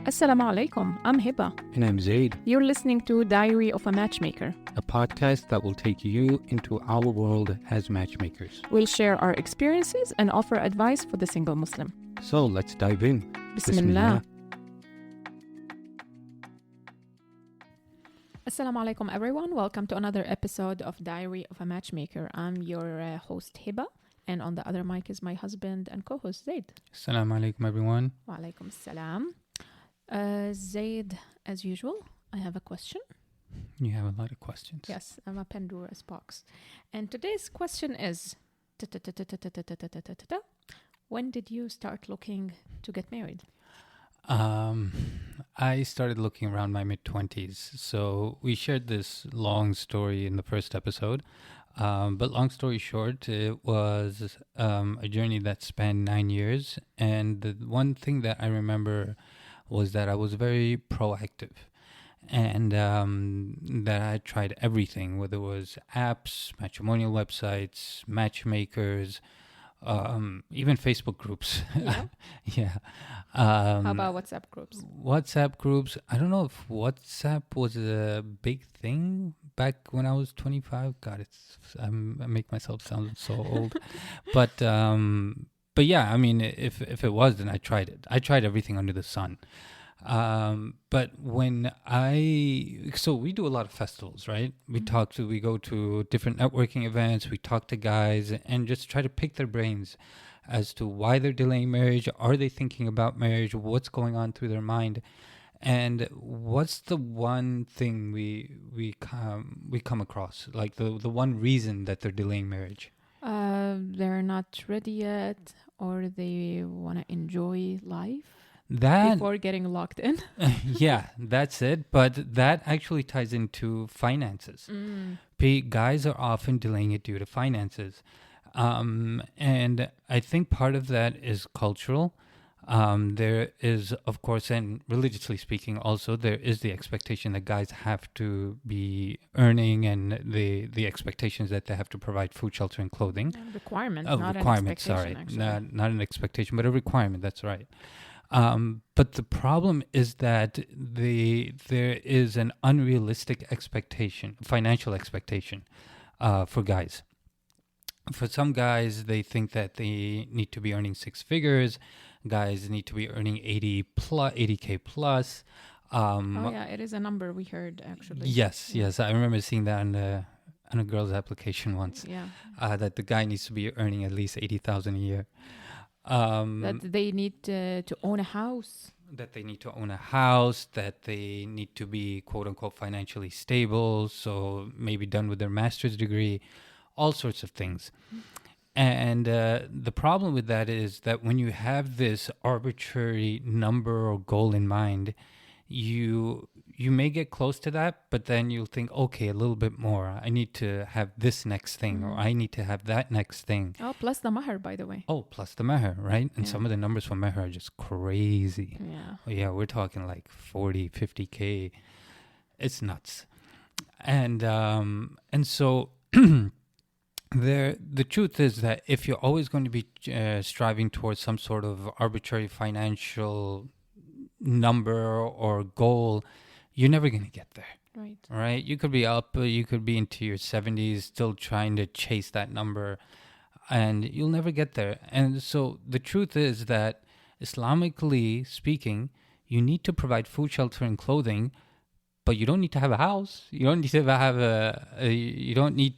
Assalamu alaikum, I'm Hiba. And I'm Zaid, You're listening to Diary of a Matchmaker. a podcast that will take you into our world as matchmakers. We'll share our experiences and offer advice for the single Muslim. So let's dive in. Bismillah. Assalamu alaikum everyone. Welcome to another episode of Diary of a Matchmaker. I'm your host Hiba, and on the other mic is my husband and co-host Zaid. Assalamu alaikum, everyone. Wa alaikum assalam. Zaid, as usual, I have a question. You have a lot of questions. Yes, I'm a Pandora's box. And today's question is, when did you start looking to get married? I started looking around my mid-20s. So we shared this long story in the first episode. But long story short, it was a journey that spanned 9 years. And the one thing that I remember was that I was very proactive. And that I tried everything, whether it was apps, matrimonial websites, matchmakers, even Facebook groups. Yeah. Yeah. How about WhatsApp groups? WhatsApp groups. I don't know if WhatsApp was a big thing back when I was 25. God, I make myself sound so old. But yeah, I mean, if it was, then I tried it. I tried everything under the sun. But so we do a lot of festivals, right? We go to different networking events, we talk to guys and just try to pick their brains as to why they're delaying marriage. Are they thinking about marriage? What's going on through their mind? And what's the one thing we come across, like the one reason that they're delaying marriage? They're not ready yet, or they want to enjoy life before getting locked in. Yeah, that's it. But that actually ties into finances. Guys are often delaying it due to finances. And I think part of that is cultural. There is, of course, and religiously speaking also, there is the expectation that guys have to be earning, and the expectations that they have to provide food, shelter, and clothing. Not Not an expectation, but a requirement. That's right. But the problem is that there is an unrealistic expectation, financial expectation, for guys. For some guys, they think that they need to be earning six figures. Guys need to be earning 80K plus. It is a number we heard actually. Yes. I remember seeing that on a girl's application once. Yeah. That the guy needs to be earning at least 80,000 a year. That they need to own a house. That they need to own a house, that they need to be quote unquote financially stable, so maybe done with their master's degree, all sorts of things. And the problem with that is that when you have this arbitrary number or goal in mind, you may get close to that, but then you'll think, okay, a little bit more. I need to have this next thing, or I need to have that next thing. Oh, plus the mahar, by the way. Oh, plus the mahar, right? And some of the numbers for mahar are just crazy. Yeah. Yeah, we're talking like 40, 50K. It's nuts. And so the truth is that if you're always going to be striving towards some sort of arbitrary financial number or goal, you're never going to get there. Right? You could be you could be into your 70s still trying to chase that number, and you'll never get there. And so the truth is that Islamically speaking, you need to provide food, shelter, and clothing, but you don't need to have a house. You don't need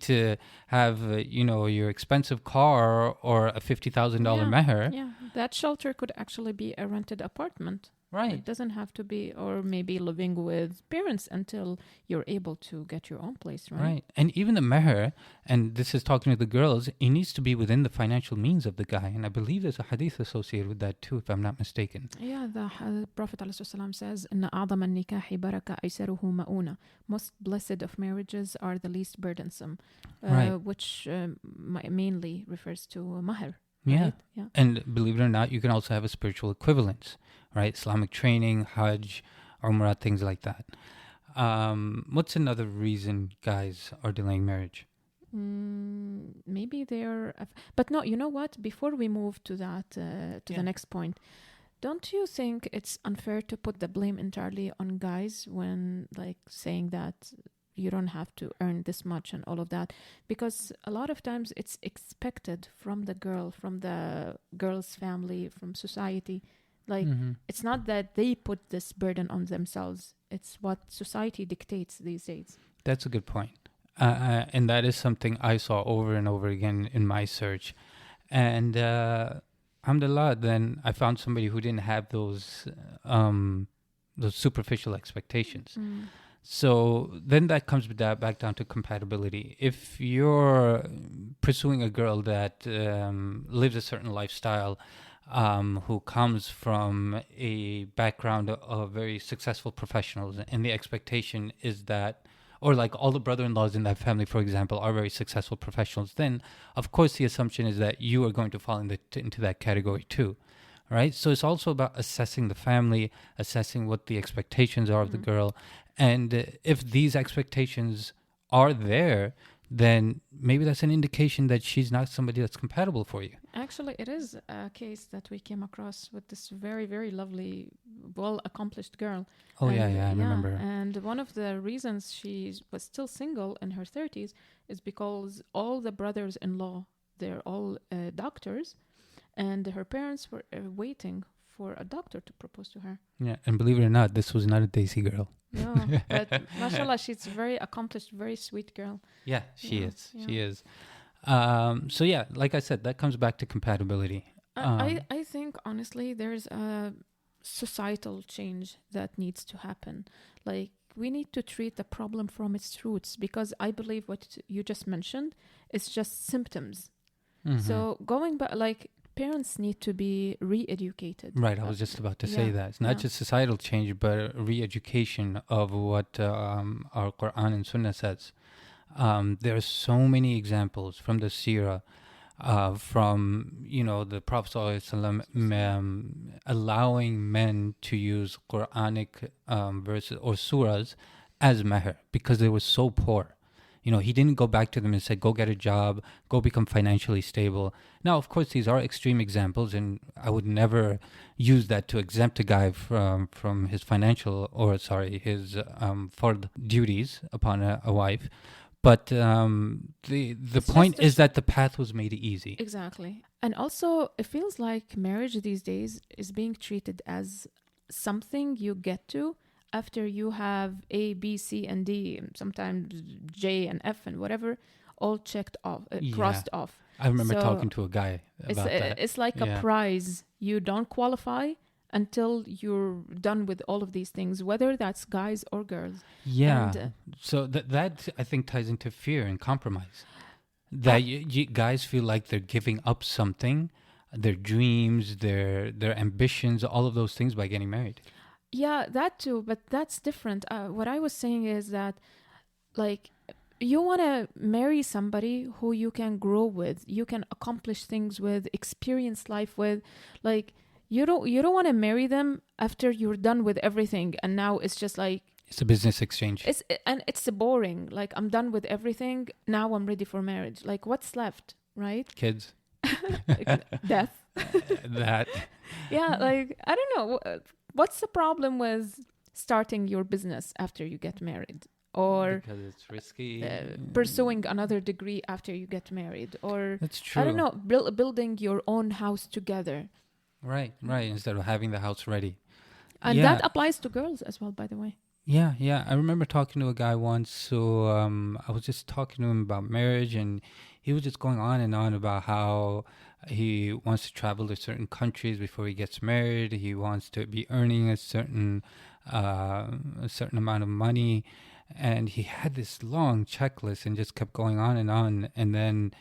to have your expensive car or a $50,000 mahar. Yeah, that shelter could actually be a rented apartment. Right. It doesn't have to be, or maybe living with parents until you're able to get your own place, right? Right. And even the mahar, and this is talking to the girls, it needs to be within the financial means of the guy. And I believe there's a hadith associated with that too, if I'm not mistaken. Yeah, the Prophet ﷺ says, إِنَّ أَعْظَمَ النِّكَاحِ بَرَكَ أَيْسَرُهُ مَؤُونَ. Most blessed of marriages are the least burdensome, which mainly refers to mahar. Yeah. Right? Yeah. And believe it or not, you can also have a spiritual equivalence, right? Islamic training, Hajj, Umrah, things like that. What's another reason guys are delaying marriage? Maybe they're... But no, you know what? Before we move to that, the next point, Don't you think it's unfair to put the blame entirely on guys when, like, saying that you don't have to earn this much and all of that? Because a lot of times it's expected from the girl, from the girl's family, from society. Like, it's not that they put this burden on themselves. It's what society dictates these days. That's a good point. And that is something I saw over and over again in my search. And alhamdulillah, then I found somebody who didn't have those superficial expectations. So then that comes back down to compatibility. If you're pursuing a girl that lives a certain lifestyle, who comes from a background of very successful professionals, and the expectation is that, or like all the brother-in-laws in that family, for example, are very successful professionals, then of course the assumption is that you are going to fall into that category too, right? So it's also about assessing the family, assessing what the expectations are of the girl, and if these expectations are there, then maybe that's an indication that she's not somebody that's compatible for you. Actually, it is a case that we came across with this very, very lovely, well-accomplished girl. Oh, I remember. And one of the reasons she was still single in her 30s is because all the brothers-in-law, they're all doctors, and her parents were waiting for a doctor to propose to her. Yeah, and believe it or not, this was not a Desi girl. No, but mashallah, she's a very accomplished, very sweet girl. Yeah, she is. Yeah. She is. So yeah, like I said, that comes back to compatibility. I think, honestly, there's a societal change that needs to happen. Like, we need to treat the problem from its roots, because I believe what you just mentioned is just symptoms. So going back, like, parents need to be re-educated. Right, I was just about to say that. It's not just societal change, but re-education of what our Quran and Sunnah says. There are so many examples from the Seerah, from, the Prophet ﷺ, allowing men to use Quranic verses or surahs as mahar because they were so poor. He didn't go back to them and said, go get a job, go become financially stable. Now, of course, these are extreme examples, and I would never use that to exempt a guy from his his fard duties upon a wife. But the point is that the path was made easy. Exactly. And also, it feels like marriage these days is being treated as something you get to after you have A, B, C, and D, sometimes J and F and whatever, all checked off, crossed off. I remember talking to a guy about that. It's like a prize. You don't qualify until you're done with all of these things, whether that's guys or girls. Yeah. So that I think ties into fear and compromise. That you guys feel like they're giving up something, their dreams, their ambitions, all of those things by getting married. Yeah, that too, but that's different. What I was saying is that, like, you want to marry somebody who you can grow with, you can accomplish things with, experience life with. Like, you don't want to marry them after you're done with everything, and now it's just like it's a business exchange. It's boring. Like, I'm done with everything. Now I'm ready for marriage. Like, what's left, right? Kids. Death. That. Yeah, like, I don't know. What's the problem with starting your business after you get married? Or because it's risky. Pursuing another degree after you get married? Or, that's true. I don't know, building your own house together. Right. Instead of having the house ready. And that applies to girls as well, by the way. Yeah. I remember talking to a guy once. So I was just talking to him about marriage, and he was just going on and on about how he wants to travel to certain countries before he gets married. He wants to be earning a certain amount of money, and he had this long checklist and just kept going on. And then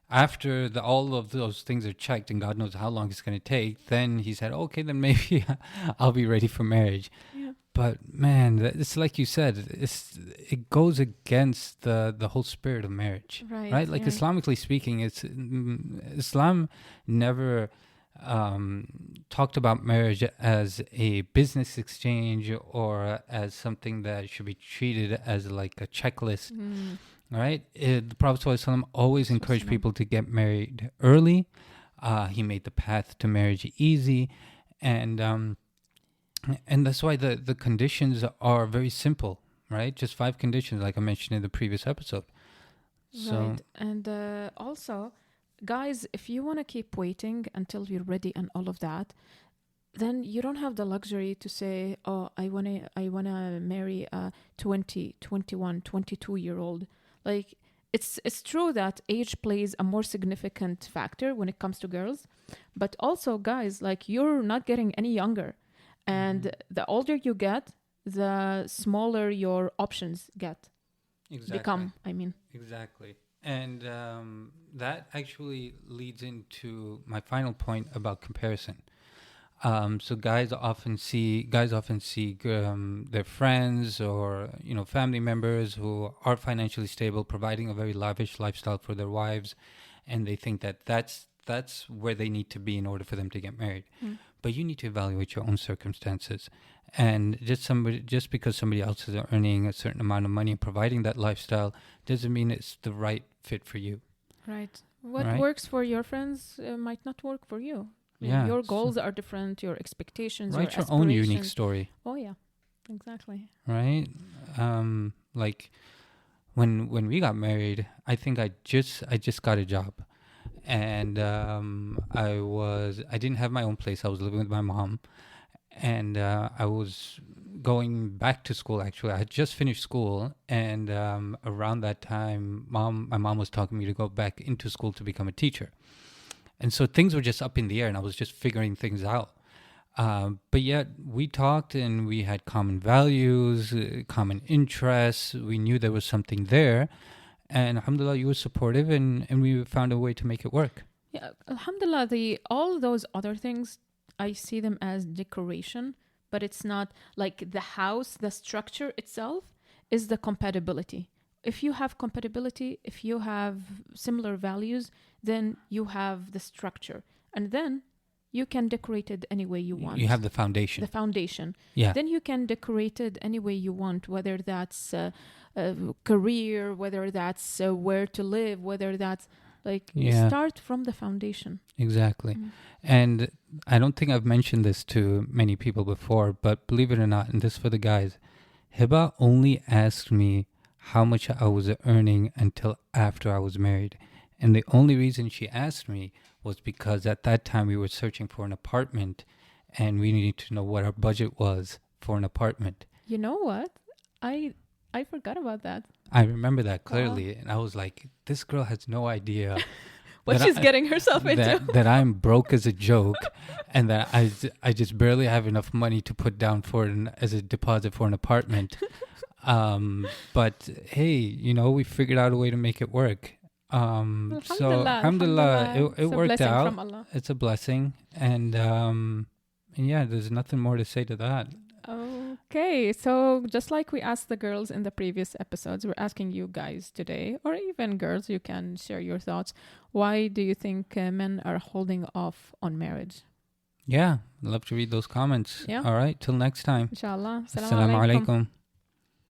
after all of those things are checked, and God knows how long it's going to take, then he said, "Okay, then maybe I'll be ready for marriage." Yeah. But man, it's like you said, it goes against the whole spirit of marriage, right? Like, Islamically speaking, Islam never talked about marriage as a business exchange or as something that should be treated as like a checklist, right? The Prophet ﷺ always encouraged people to get married early. He made the path to marriage easy. And that's why the conditions are very simple, right? Just 5 conditions, like I mentioned in the previous episode. So, right. And also, guys, if you want to keep waiting until you're ready and all of that, then you don't have the luxury to say, oh, I wanna marry a 20, 21, 22-year-old. Like, it's true that age plays a more significant factor when it comes to girls, but also, guys, like, you're not getting any younger. And the older you get, the smaller your options become, I mean. Exactly. And that actually leads into my final point about comparison. So guys often see their friends or family members who are financially stable, providing a very lavish lifestyle for their wives, and they think that that's where they need to be in order for them to get married. But you need to evaluate your own circumstances, and just because somebody else is earning a certain amount of money and providing that lifestyle doesn't mean it's the right fit for you. Right. What works for your friends might not work for you. Yeah, your goals are different, your expectations, write your your own unique story. Oh yeah, exactly. Right. Like when we got married, I think I just got a job, and I didn't have my own place. I was living with my mom, and I was going back to school. Actually, I had just finished school, and around that time, my mom was talking me to go back into school to become a teacher. And so things were just up in the air, and I was just figuring things out. But yet we talked, and we had common values, common interests. We knew there was something there. And alhamdulillah, you were supportive, and we found a way to make it work. Yeah, alhamdulillah, all those other things, I see them as decoration, but it's not like the house, the structure itself is the compatibility. If you have compatibility, if you have similar values, then you have the structure. And then you can decorate it any way you want. You have the foundation. The foundation. Yeah. Then you can decorate it any way you want, whether that's a career, whether that's where to live, whether that's start from the foundation. Exactly. And I don't think I've mentioned this to many people before, but believe it or not, and this for the guys, Hiba only asked me how much I was earning until after I was married. And the only reason she asked me was because at that time we were searching for an apartment, and we needed to know what our budget was for an apartment. You know what? I forgot about that. I remember that clearly. Wow. And I was like, this girl has no idea what she's getting herself into. That I'm broke as a joke, and that I just barely have enough money to put down as a deposit for an apartment. But hey, we figured out a way to make it work. So alhamdulillah, it worked out. It's a blessing, and yeah, there's nothing more to say to that. Okay, so just like we asked the girls in the previous episodes, we're asking you guys today, or even girls, you can share your thoughts. Why do you think men are holding off on marriage? Yeah, I'd love to read those comments. Yeah. All right, till next time. Inshallah. Assalamu alaikum.